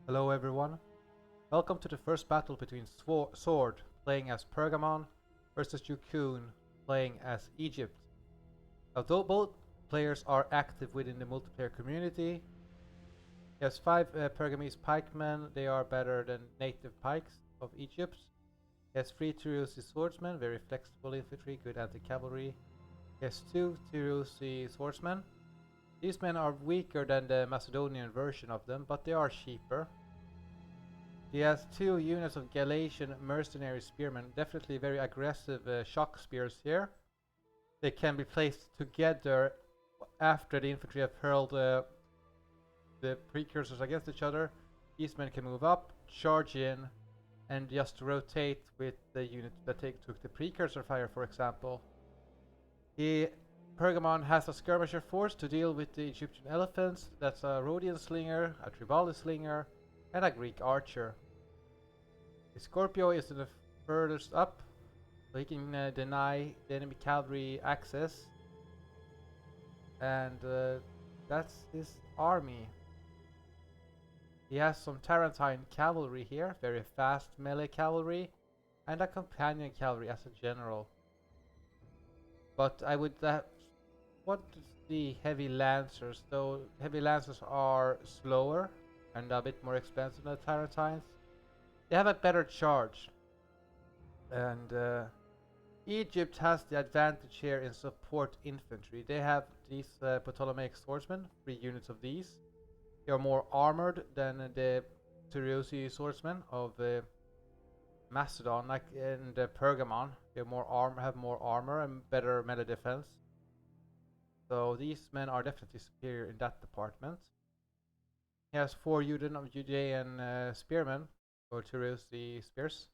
Hello everyone, welcome to the first battle between Sword, playing as Pergamon, versus Jokunn, playing as Egypt. Although both players are active within the multiplayer community, he has 5 Pergamese pikemen. They are better than native pikes of Egypt. He has 3 Tirusi swordsmen, very flexible infantry, good anti-cavalry. He has 2 Tirusi swordsmen. These men are weaker than the Macedonian version of them, but they are cheaper. He has 2 units of Galatian mercenary spearmen, definitely very aggressive shock spears here. They can be placed together after the infantry have hurled the precursors against each other. These men can move up, charge in, and just rotate with the unit that took the precursor fire, for example. Pergamon has a skirmisher force to deal with the Egyptian elephants. That's a Rhodian slinger, a Tribali slinger, and a Greek archer. The Scorpio is the furthest up, so he can deny the enemy cavalry access. And that's his army. He has some Tarentine cavalry here, very fast melee cavalry, and a companion cavalry as a general. But I would want to see heavy lancers, though heavy lancers are slower and a bit more expensive than the Tarentines. They have a better charge, and Egypt has the advantage here in support infantry. They have these Ptolemaic swordsmen, 3 units of these. They are more armored than the Tirusi swordsmen of Macedon, like in the Pergamon. They have more armor and better melee defense. So these men are definitely superior in that department. He has 4 Judean spearmen, or Tirusi spears,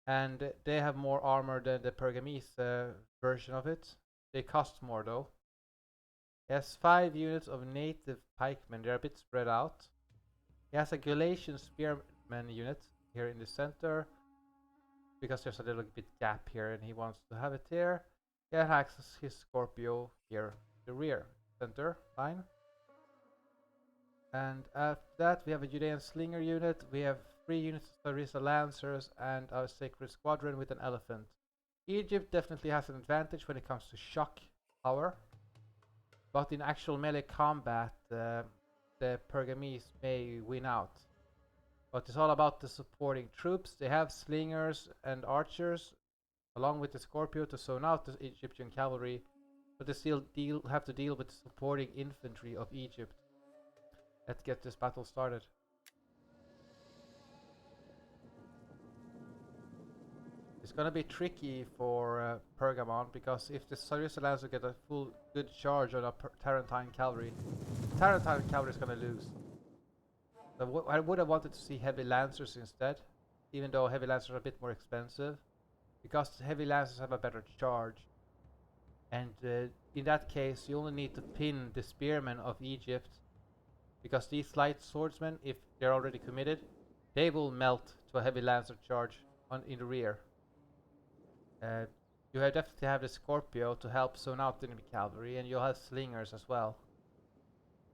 and they have more armor than the Pergamese version of it. They cost more though. He has 5 units of native pikemen. They're a bit spread out. He has a Galatian spearman unit here in the center, because there's a little bit gap here and he wants to have it there. He has his Scorpio here in the rear. Center, fine. And after that we have a Judean slinger unit. We have 3 units of Sarissa lancers and a sacred squadron with an elephant. Egypt definitely has an advantage when it comes to shock power, but in actual melee combat the Pergamese may win out. But it's all about the supporting troops. They have slingers and archers along with the Scorpio to zone out the Egyptian cavalry, but they still have to deal with the supporting infantry of Egypt. Let's get this battle started. It's gonna be tricky for Pergamon, because if the Sarissa Lancer get a good charge on a Tarentine cavalry, Tarentine cavalry is gonna lose. So I would have wanted to see heavy lancers instead, even though heavy lancers are a bit more expensive, because heavy lancers have a better charge. And in that case, you only need to pin the spearmen of Egypt, because these light swordsmen, if they're already committed, they will melt to a heavy lancer charge in the rear. You definitely have the Scorpio to help zone out the enemy cavalry, and you'll have slingers as well.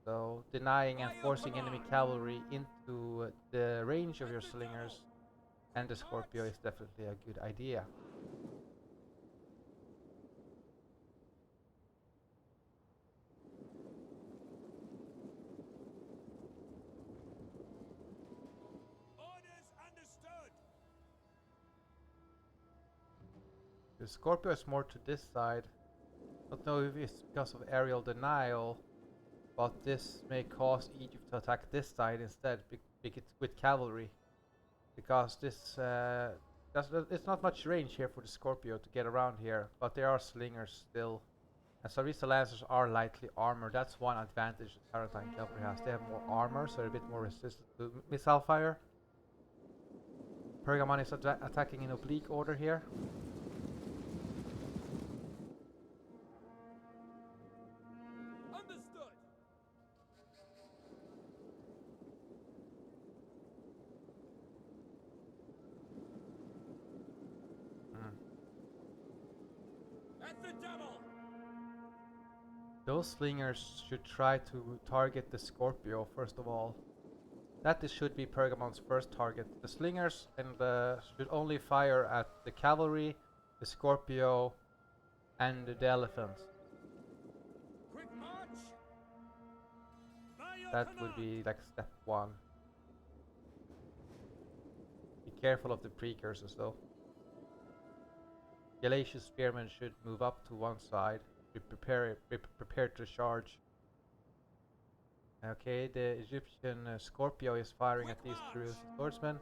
So denying and forcing enemy cavalry into the range of your slingers and the Scorpio is definitely a good idea. The Scorpio is more to this side. Don't know if it's because of aerial denial, but this may cause Egypt to attack this side instead with cavalry, because this it's not much range here for the Scorpio to get around here, but there are slingers still, and Sarissa lancers are lightly armored. That's one advantage the Tarentine cavalry has. They have more armor, so they're a bit more resistant to missile fire. Pergamon is attacking in oblique order here. Those slingers should try to target the Scorpio first of all. That this should be Pergamon's first target. The slingers and should only fire at the cavalry, the Scorpio, and the elephants. That would be like step 1. Be careful of the precursors though. Galatian spearmen should move up to one side. Be prepared to charge. Okay, the Egyptian Scorpio is firing at these Tyreus swordsmen.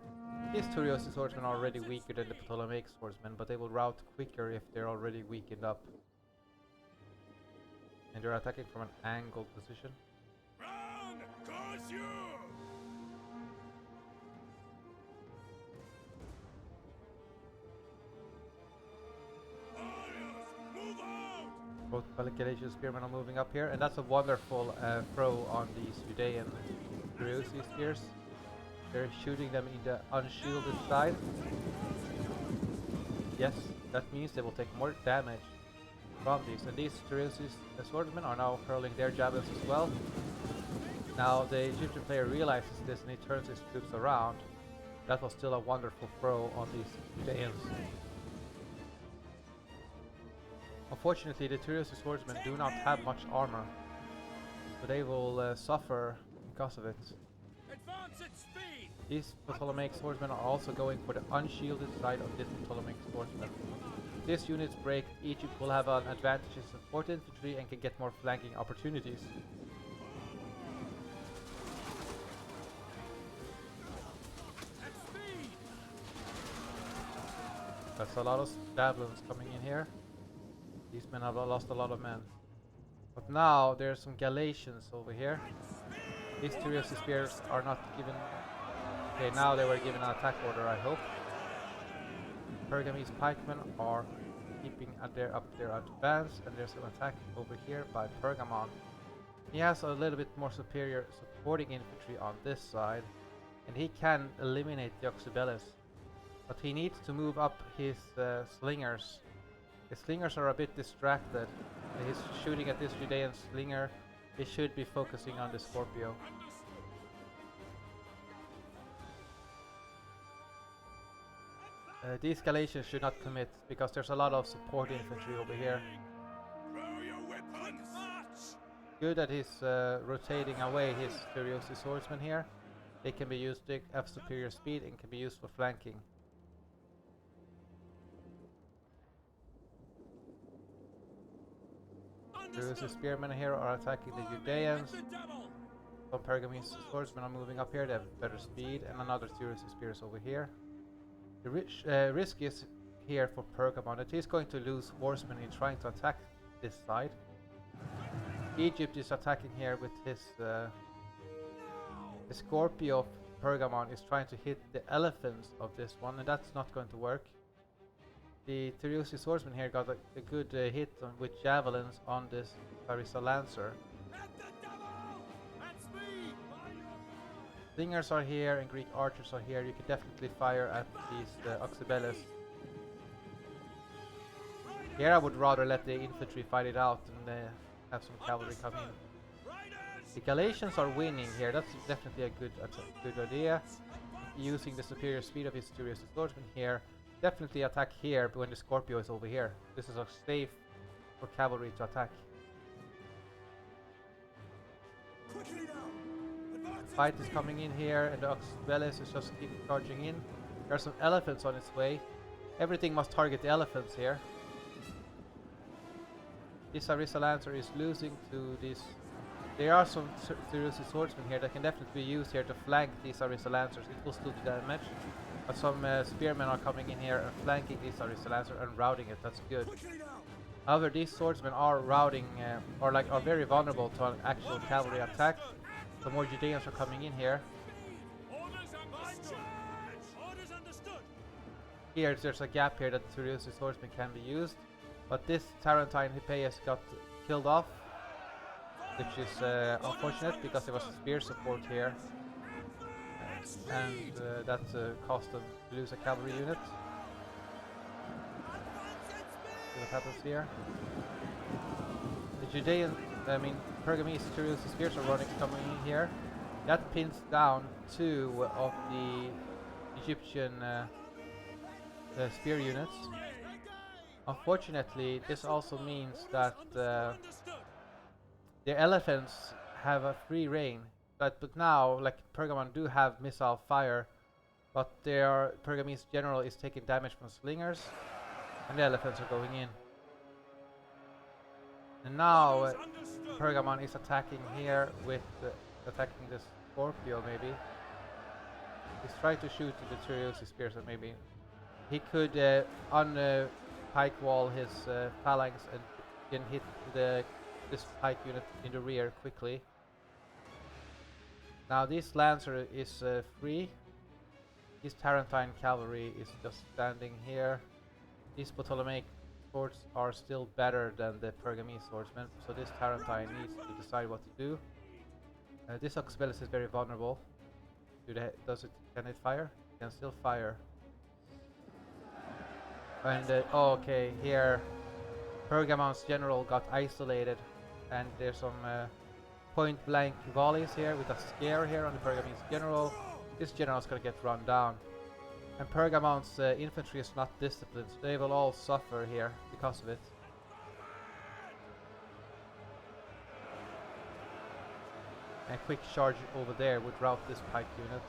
These Tyreus swordsmen are already weaker than the Ptolemaic swordsmen, but they will rout quicker if they're already weakened up. And they're attacking from an angled position. Round, curse you! Both Galatian spearmen are moving up here, and that's a wonderful throw on these Judean Tyreus spears. They're shooting them in the unshielded side. Yes, that means they will take more damage from these. And these Tyreus swordsmen are now hurling their javelins as well. Now the Egyptian player realizes this and he turns his troops around. That was still a wonderful throw on these Judeans. Unfortunately, the Tyreus swordsmen do not have much armor, so they will suffer because of it. Advance at speed! These Ptolemaic swordsmen are also going for the unshielded side of this Ptolemaic swordsman. If these units break, Egypt will have an advantage in support infantry and can get more flanking opportunities. At speed! That's a lot of javelins coming in here. These men have lost a lot of men. But now there's some Galatians over here. These Tyreus spears are not given... Okay, now they were given an attack order, I hope. Pergamese pikemen are keeping up their advance, and there's an attack over here by Pergamon. He has a little bit more superior supporting infantry on this side, and he can eliminate the Oxybelus. But he needs to move up his slingers. The slingers are a bit distracted. He's shooting at this Judean slinger. He should be focusing on the Scorpio. These Galatians should not commit because there's a lot of support infantry over here. Good that he's rotating away his Tyreus swordsmen here. They can be used to have superior speed and can be used for flanking. Tyreus spearmen here are attacking the Judeans. Some Pergamese swordsmen are moving up here, they have better speed, and another Tyreus spears over here. The risk is here for Pergamon that he's going to lose horsemen in trying to attack this side. Egypt is attacking here with his the Scorpio of Pergamon is trying to hit the elephants of this one, and that's not going to work. The Tyreus swordsman here got a good hit with javelins on this Larissa Lancer. Slingers are here and Greek archers are here. You can definitely fire at these Oxybelus. Here I would rather let the infantry fight it out and have some cavalry come in. The Galatians are winning here. That's definitely a good idea. Using the superior speed of his Tyreus swordsman here. Definitely attack here when the Scorpio is over here. This is safe for cavalry to attack. The fight is coming in here and the Oxybelus is just keep charging in. There are some elephants on its way. Everything must target the elephants here. This Larissa Lancer is losing to these. There are some Tyreus swordsmen here that can definitely be used here to flank these Larissa Lancers. It will still do damage. But some spearmen are coming in here and flanking this Larissa Lancer and routing it. That's good. However, these swordsmen are routing are very vulnerable to an actual cavalry attack. So more Judeans are coming in here. Here there's a gap here that Tyreus swordsman can be used. But this Tarentine Hippeus got killed off, which is unfortunate because there was a spear support here. And that cost them to lose a cavalry unit. See what happens here. The Judean, Pergamese Tyreus spears are coming in here. That pins down 2 of the Egyptian spear units. Unfortunately, this also means that the elephants have a free reign. But now, like Pergamon do have missile fire, but their Pergamese general is taking damage from slingers, and the elephants are going in. And now Pergamon is attacking here with attacking the Scorpio maybe. He's trying to shoot the Tyreosi spears, and maybe he could pike wall his phalanx and can hit this pike unit in the rear quickly. Now this Lancer is free. His Tarentine cavalry is just standing here. These Ptolemaic swords are still better than the Pergamese swordsmen, so this Tarentine needs to decide what to do. This Oxybelus is very vulnerable. Can it fire? It can still fire. And okay, here Pergamon's general got isolated, and there's some point blank volleys here with a scare here on the Pergamese general. This general is gonna get run down. And Pergamon's infantry is not disciplined, so they will all suffer here because of it. And a quick charge over there would rout this pike unit.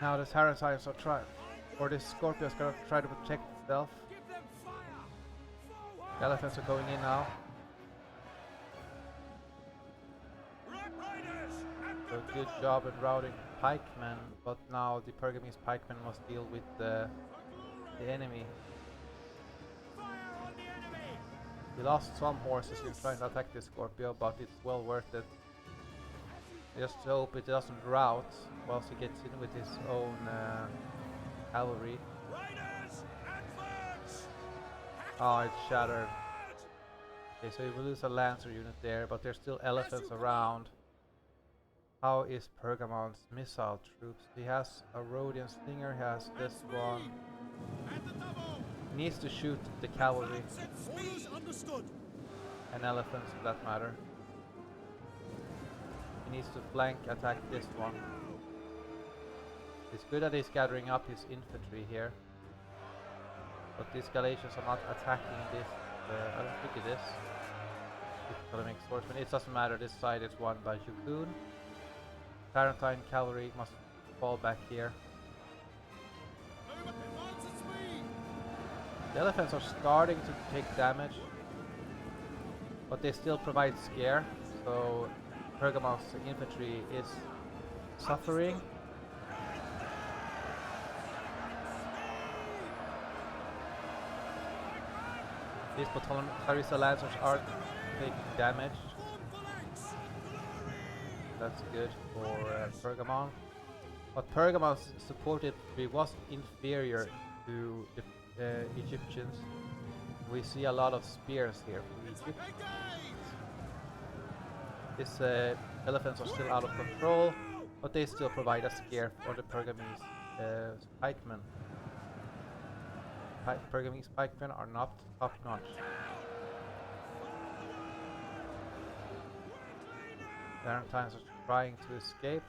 Now the Tarentines are trying, or this Scorpio is gonna try to protect itself. The elephants are going in now. So good job at routing pikemen, but now the Pergamese pikemen must deal with the enemy. He lost some horses in trying to attack this Scorpio, but it's well worth it. Just hope it doesn't rout whilst he gets in with his own cavalry. Oh, it's shattered. Okay, so he will lose a Lancer unit there, but there's still elephants around. How is Pergamon's missile troops? He has a Rhodian Slinger, he has this one. He needs to shoot the cavalry. And elephants for that matter. He needs to flank attack this one. It's good that he's gathering up his infantry here. But these Galatians are not attacking this. Look at this. Ptolemaic swordsman. It doesn't matter, this side is won by Jokunn. Tarentine cavalry must fall back here. The elephants are starting to take damage, but they still provide scare, so Pergamon's infantry is suffering. These Clarissa Lancers are taking damage. That's good for Pergamon. But Pergamon's supported was inferior to the Egyptians. We see a lot of spears here from Egypt. These elephants are still out of control, but they still provide a scare for the Pergamese pikemen. Pergamese pikemen are not top notch. Tarentines are trying to escape.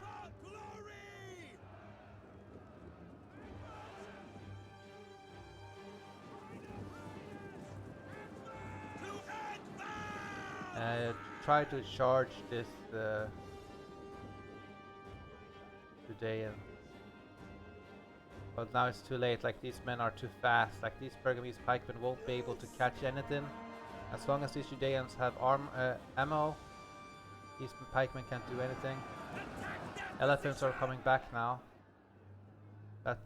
Try to charge this Judean. But now it's too late, like these men are too fast, like these Pergamese pikemen won't be able to catch anything. As long as these Judeans have ammo, these pikemen can't do anything. Elephants are coming back now. That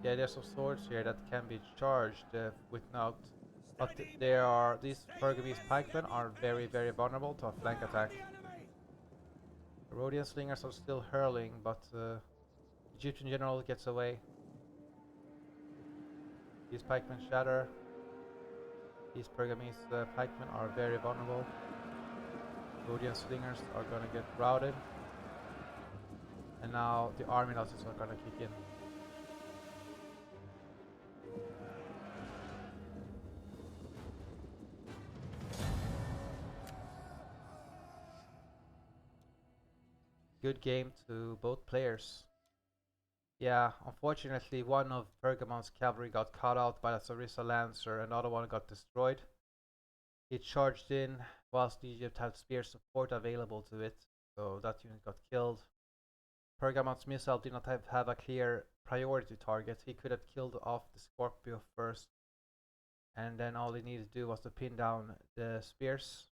yeah, there's some swords here that can be charged with note. But these Pergamese pikemen are very, very vulnerable to a flank attack. The Rhodian slingers are still hurling, but Egyptian general gets away. These pikemen shatter. These Pergamese pikemen are very vulnerable. Rhodian slingers are gonna get routed. And now the army losses are gonna kick in. Good game to both players. Yeah, unfortunately one of Pergamon's cavalry got caught out by the Sarissa Lancer, another one got destroyed. It charged in whilst Egypt had spear support available to it, so that unit got killed. Pergamon's missile did not have a clear priority target. He could have killed off the Scorpio first, and then all he needed to do was to pin down the spears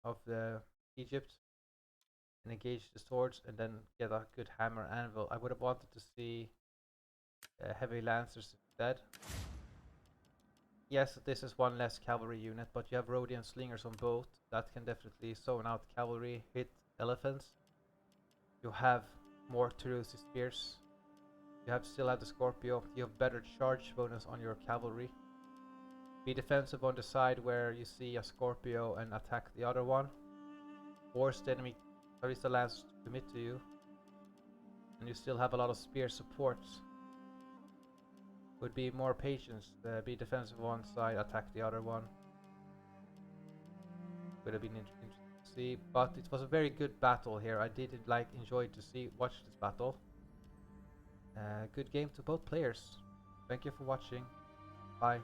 of the Egypt and engage the swords and then get a good hammer anvil. I would have wanted to see heavy lancers instead. Yes, this is one less cavalry unit, but you have Rhodian slingers on both. That can definitely zone out cavalry, hit elephants. You have more Turusi spears. You have still have the Scorpio. You have better charge bonus on your cavalry. Be defensive on the side where you see a Scorpio and attack the other one. Force the enemy Sarissa Lance to commit to you. And you still have a lot of spear support. Would be more patience. Be defensive on one side, attack the other one. Would have been interesting to see, but it was a very good battle here. I did enjoy to watch this battle. Good game to both players. Thank you for watching. Bye.